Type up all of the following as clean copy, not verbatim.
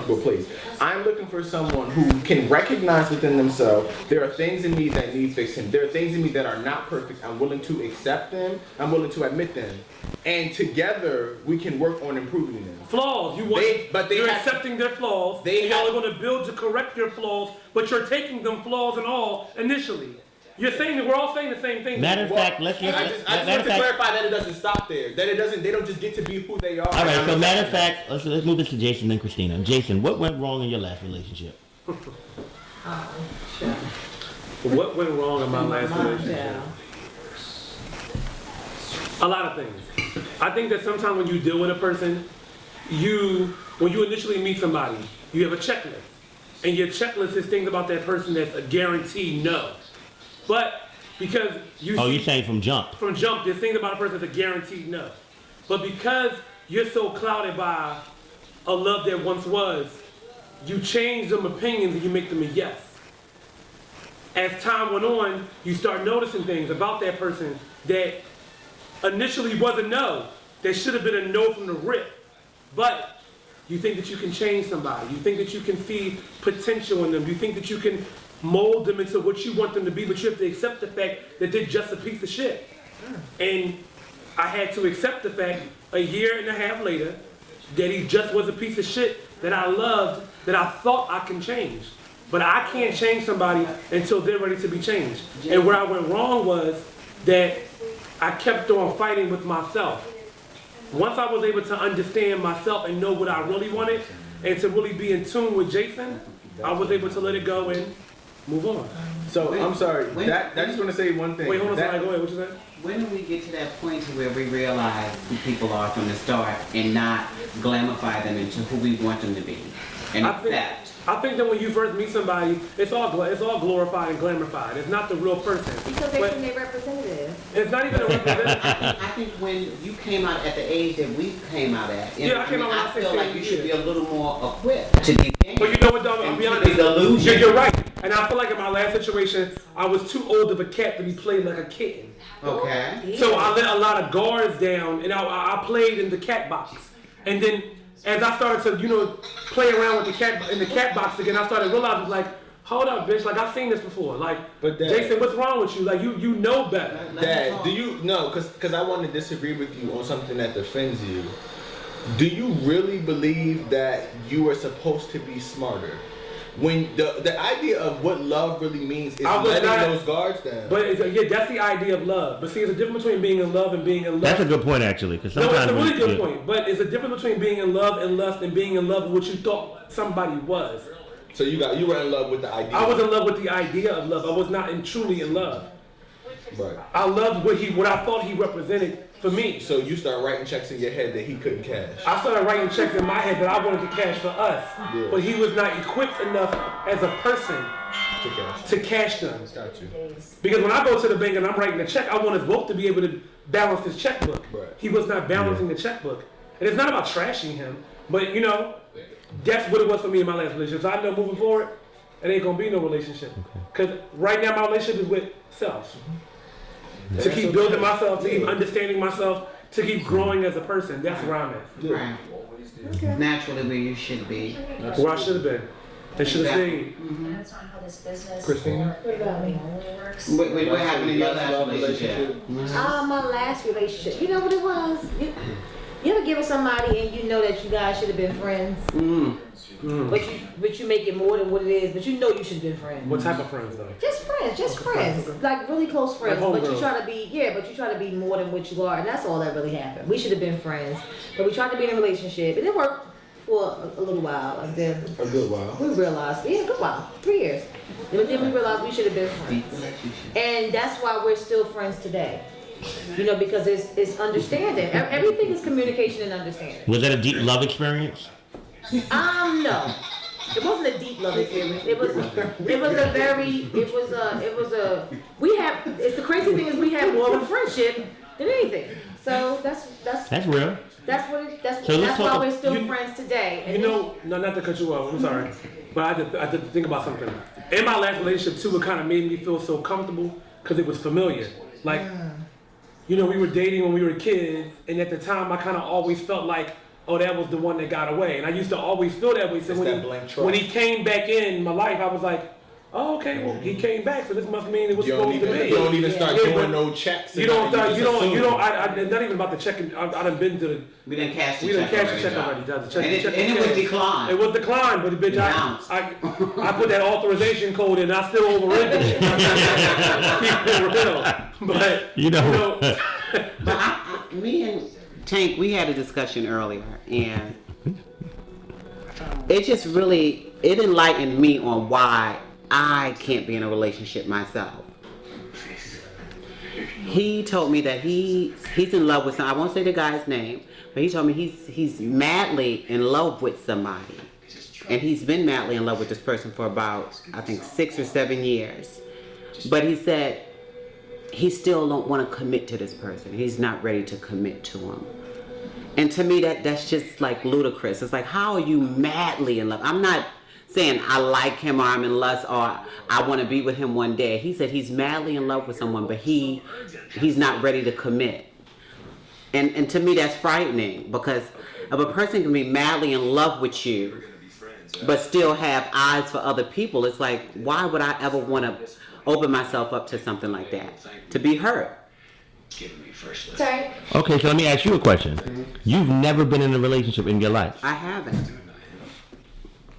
comfortable place. I'm looking for someone who can recognize within themselves there are things in me that need fixing. There are things in me that are not perfect. I'm willing to accept them. I'm willing to admit them. And together we can work on improving them. Flaws. You're accepting their flaws. Y'all are going to build to correct their flaws, but you're taking them flaws and all initially. You're saying that we're all saying the same thing. Matter of fact, I just want to clarify that it doesn't stop there. That they don't just get to be who they are. All right, so matter of fact, let's move this to Jason and Christina. Jason, what went wrong in your last relationship? Sure. What went wrong in my last relationship? A lot of things. I think that sometimes when you deal with a person, when you initially meet somebody, you have a checklist. And your checklist is things about that person that's a guaranteed no. But because you're saying from jump? From jump, there's things about a person that's a guaranteed no. But because you're so clouded by a love that once was, you change them opinions and you make them a yes. As time went on, you start noticing things about that person that initially was a no. That should have been a no from the rip. But you think that you can change somebody. You think that you can see potential in them. You think that you can mold them into what you want them to be, but you have to accept the fact that they're just a piece of shit. And I had to accept the fact a year and a half later that he just was a piece of shit that I loved, that I thought I can change. But I can't change somebody until they're ready to be changed. And where I went wrong was that I kept on fighting with myself. Once I was able to understand myself and know what I really wanted and to really be in tune with Jason, I was able to let it go and move on. So I'm sorry. I just want to say one thing. Wait, hold on. Go ahead. What you said? When do we get to that point to where we realize who people are from the start and not glamify them into who we want them to be and accept? I think that when you first meet somebody, it's all glorified and glamorified. It's not the real person. Because they think they're representative. It's not even a representative. I think when you came out at the age that we came out at, I feel like you should be a little more equipped to be. But you know what, though? I'll be honest. You're right. And I feel like in my last situation, I was too old of a cat to be played like a kitten. Okay. So I let a lot of guards down, and I played in the cat box. And then as I started to, play around with the cat in the cat box again, I started realizing, like, hold up, bitch, like I've seen this before. Like, but Dad, Jason, what's wrong with you? Like, you know better. Dad, do you know? Because I want to disagree with you on something that offends you. Do you really believe that you are supposed to be smarter? When the idea of what love really means is letting those guards down. But that's the idea of love. But see, there's a difference between being in love and being in lust. That's a good point, actually. Because sometimes it's a really good point. But it's a difference between being in love and lust and being in love with what you thought somebody was. So you were in love with the idea. I was in love with the idea of love. I was not truly in love. Right. I loved what I thought he represented for me. So you start writing checks in your head that he couldn't cash. I started writing checks in my head that I wanted to cash for us. Yeah. But he was not equipped enough as a person to cash them. Got you. Because when I go to the bank and I'm writing a check, I want us both to be able to balance this checkbook. Right. He was not balancing the checkbook. And it's not about trashing him, but that's what it was for me in my last relationship. So I know moving forward, it ain't gonna be no relationship. Because right now my relationship is with self. To keep building myself, to keep understanding myself, to keep growing as a person. That's where I'm at. Right. Okay. Naturally where you should be. Where I should have been. They should have stayed. That's not how this business Christina? What about me? Works. What happened in your last relationship? My last relationship. You know what it was? You ever give somebody and you know that you guys should have been friends? But you make it more than what it is, but you know you should have been friends. What type of friends though? Just friends. Like really close friends. Like but you try to be more than what you are, and that's all that really happened. We should have been friends. But we tried to be in a relationship. It didn't work for a little while, and then a good while. We realized, a good while, 3 years. But then we realized we should have been friends. And that's why we're still friends today. Because it's understanding. Everything is communication and understanding. Was that a deep love experience? No. It wasn't a deep love experience. It's the crazy thing is we have more of a friendship than anything. So that's real. That's why we're still friends today. No, not to cut you off. I'm sorry, but I had to think about something. In my last relationship too, it kind of made me feel so comfortable because it was familiar. Like, we were dating when we were kids, and at the time I kind of always felt like oh, that was the one that got away. And I used to always feel that way. So It's that blank trust. when he came back in my life, I was like, oh, okay, well, he came back, so this must mean it was You don't supposed to even, be. you don't even start Yeah, doing but no checks. You don't, and you just don't, assume. not even about the checking. I done been to the, We didn't cash the we check done cashed already. the check Doc. already. The check, And it, check and it was cashed. declined. It was declined, but bitch, I put that authorization code in, I still overridden it. Keep it real. But, But me and Tank, we had a discussion earlier, and it just really, it enlightened me on why I can't be in a relationship myself. He told me that he's in love with I won't say the guy's name, but he told me he's madly in love with somebody. And he's been madly in love with this person for about, I think, 6 or 7 years. But he said he still don't want to commit to this person. He's not ready to commit to him. And to me, that's just like ludicrous. It's like, how are you madly in love? I'm not saying I like him or I'm in lust or I want to be with him one day. He said he's madly in love with someone, but he's not ready to commit. And to me, that's frightening, because if a person can be madly in love with you, but still have eyes for other people, it's like, why would I ever want to open myself up to something like that? To be hurt. Sorry. Okay, so let me ask you a question. You've never been in a relationship in your life. I haven't.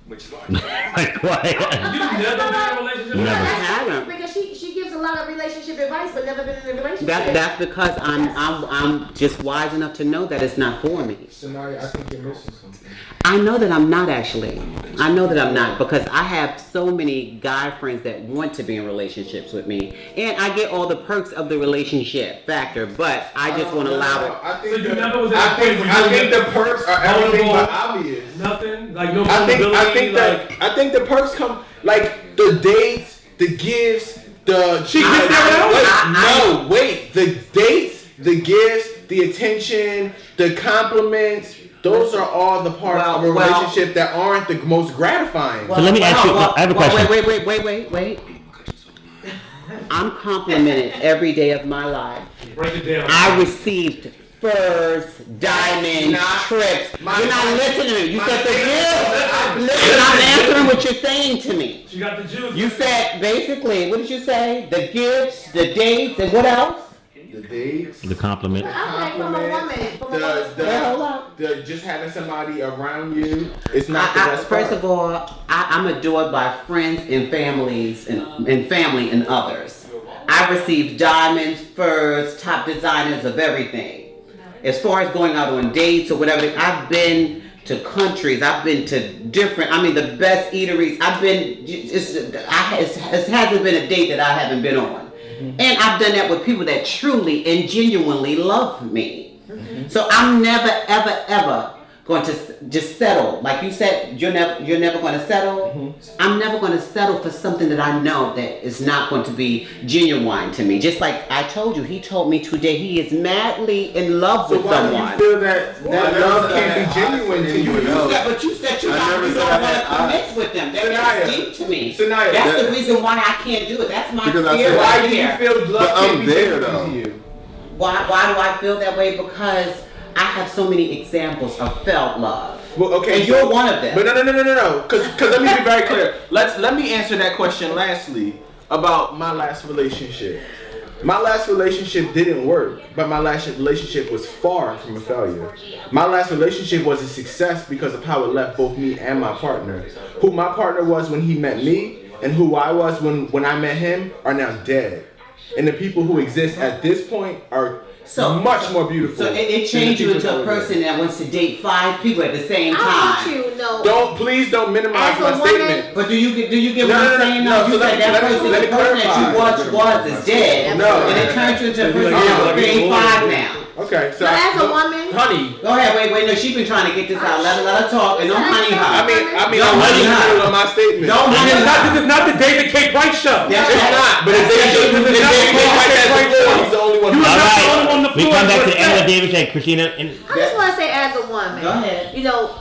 Like, why? you never been in a relationship? Never. I haven't. Because she gives a lot of relationship advice, but never been in a relationship. That's because I'm just wise enough to know that it's not for me. Scenario, I think you're missing something. I know that I'm not actually. I know that I'm not, because I have so many guy friends that want to be in relationships with me, and I get all the perks of the relationship factor, but I just won't allow it. I think So you never was at I a point think, where you I think were the perks are everything but obvious. Nothing? Like no I vulnerability? I think the perks come like the dates, the gifts, the She gets that wait, the dates, the gifts, the attention, the compliments. Those are all the parts of a relationship that aren't the most gratifying. So let me ask you, I have a question. Wait. I'm complimented every day of my life. Break it down. I received furs, diamonds, trips. You're not listening to me. You said the gifts. Listen, I'm answering what you're saying to me. She got the juice. You said, basically, what did you say? The gifts, the dates, and what else? The dates, The compliment. I'm from a woman. the just having somebody around you. It's not the best First part. of all, I'm adored by friends and families and family and others. I received diamonds, furs, top designers of everything. As far as going out on dates or whatever, I've been to countries. I've been to the best eateries. I've been. It hasn't been a date that I haven't been on. And I've done that with people that truly and genuinely love me. So I'm never, ever going to just settle. Like you said, you're never going to settle. I'm never going to settle for something that I know that is not going to be genuine to me. Just like I told you, he told me today he is madly in love with someone. So why do you feel that love can't be genuine to you? But you said you don't want to commit with them. That's deep to me. Sanaya, That's the reason why I can't do it. That's my Because I fear said- Why right do you here. feel love But can't I'm be there, genuine though. to you? Why do I feel that way? Because I have so many examples of felt love. Well, okay, And you're one of them. But no. Because let me be very clear. Let me answer that question lastly about my last relationship. My last relationship didn't work, but my last relationship was far from a failure. My last relationship was a success because of how it left both me and my partner. Who my partner was when he met me and who I was when I met him are now dead. And the people who exist at this point are much more beautiful. So it changed you into a person that wants to date 5 people at the same time. I want you to know. Please don't minimize As a my woman- statement. But do you get what I'm saying? No, You so said that person, let the me person that you clarify. once was is dead. No. And it turned you into a person Yeah, that's like dating it's 5 old. now. Okay, so But as a woman, honey. Go ahead, wait, no, she's been trying to get this out. Let her talk and don't honey her. I mean, Don't I'm honey her. honey on my statement. Don't honey her. This is not the David K. Price show. That's It's right. not, but if they This is not like that the before, he's the only one. You who- was All not the only one on the right, we floor come back with to the end that. of David said, Christina. And I just want to say as a woman. Go ahead. You know,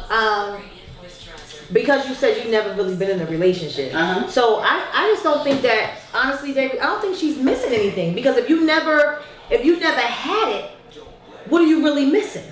because you said you've never really been in a relationship. Uh-huh. So I just don't think that, honestly, David, I don't think she's missing anything. Because if you never had it, what are you really missing?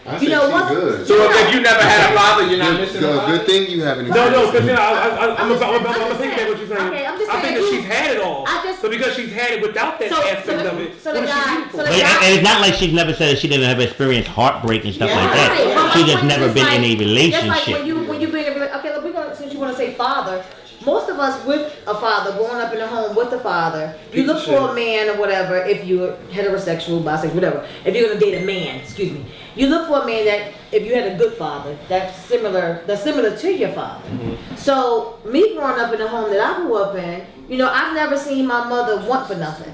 I You know, think once, she's good. So if you never had a father, you're not missing a Good, father? good thing you haven't. No, because I'm just thinking saying. what you're saying. Okay, I'm just I saying think that you- she's had it all. So because she's had it without that aspect of it, so the what is she guy, beautiful? so the But, guy, and it's not like she's never said that she didn't have experienced heartbreak and stuff Yeah. like Right, that. but She my just point never is been like- in a Just relationship. like when you bring okay, look, since you want to say father, most of us with a father, growing up in a home with a father, you look for a man or whatever. If you're heterosexual, bisexual, whatever. If you're gonna date a man, you look for a man that if you had a good father, that's similar to your father. So me growing up in the home that I grew up in, you know, I've never seen my mother want for nothing.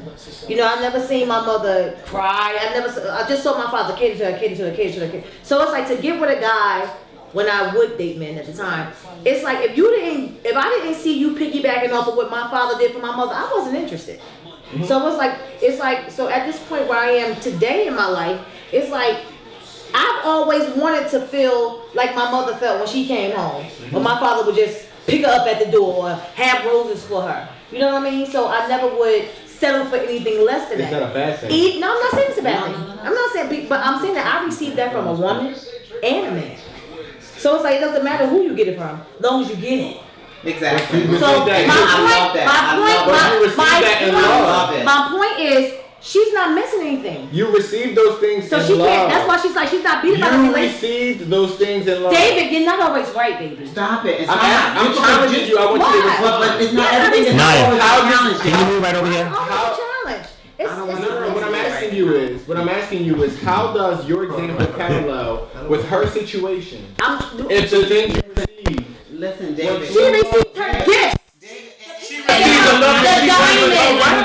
You know, I've never seen my mother cry. I just saw my father cater to her, cater to her, cater to her. So it's like to get with a guy when I would date men at the time. It's like if I didn't see you piggybacking off of what my father did for my mother, I wasn't interested. So it's like so at this point where I am today in my life, it's like I've always wanted to feel like my mother felt when she came home. When my father would just pick her up at the door or have roses for her. You know what I mean? So I never would settle for anything less than that. It's not a bad thing. No, I'm not saying it's a bad thing. I'm not saying, but I'm saying that I received that from a woman and a man. So it's like it doesn't matter who you get it from, as long as you get it. Exactly. You So received that. my point is, she's not missing anything. You received those things So in she love. can't. That's why she's not beat about the You relationship. received those things in love. David, you're not always right, baby. Stop it. It's I'm challenging you. I want you to Why? respond. But it's not Yeah, everything that's Naya, always challenging. Can you move right over here? Always a challenge. No, what I'm asking you is, how does your example parallel with her situation? If the things you received, Listen, David. She received her gifts.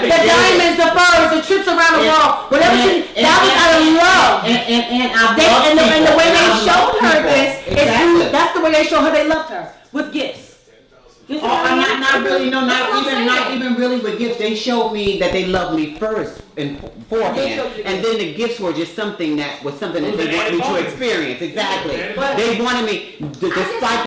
The diamonds, the furs, the trips around the world, whatever that was out of love. And the way they showed her this, that's the way they showed her they loved her, with gifts. Not even really with gifts. They showed me that they loved me first and beforehand, and then the gifts were just something that they wanted me to experience. Exactly. They wanted me, despite